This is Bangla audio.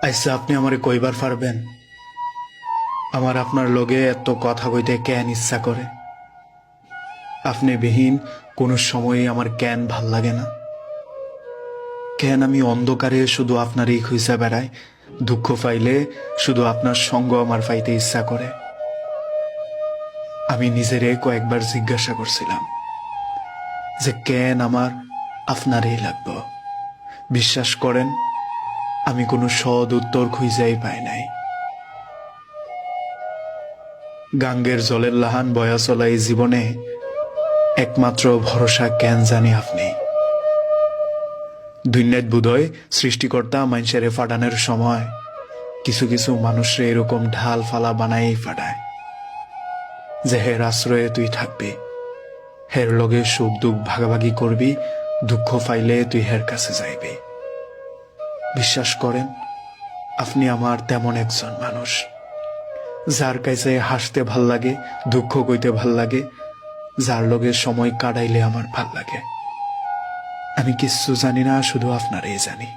আচ্ছা, আপনি আমারে কইবার পারবেন আমার আপনার লগে এত কথা কইতে কেন ইচ্ছা করে? আপনি বিহীন কোন সময়ই আমার কেন ভাল লাগে না? কেন আমি অন্ধকারে শুধু আপনারই খুঁজা বেড়াই? দুঃখ পাইলে শুধু আপনার সঙ্গ আমার পাইতে ইচ্ছা করে। আমি নিজেরে কয়েকবার জিজ্ঞাসা করছিলাম যে কেন আমার আপনারই লাগবে। বিশ্বাস করেন, আমি কোনো সদ উত্তর খুঁজাই পাই নাই। গাঙ্গের জলের লাহান বয়া চলা এই জীবনে একমাত্র ভরসা কেন জানি আপনি। দুনিয়াত বোধহয় সৃষ্টিকর্তা মানুষেরে ফাটানোর সময় কিছু কিছু মানুষরে এরকম ঢাল ফালা বানাই ফাটায় যে হের আশ্রয়ে তুই থাকবি, হের লগে সুখ দুঃখ ভাগাভাগি করবি, দুঃখ পাইলে তুই হের কাছে যাইবি। বিশ্বাস করেন, আপনি আমার তেমন একজন মানুষ যার কাছে হাসতে ভাল লাগে, দুঃখ কইতে ভাল লাগে, যার লগে সময় কাটাইলে আমার ভাল লাগে। আমি কিচ্ছু জানি না, শুধু আপনারই জানি।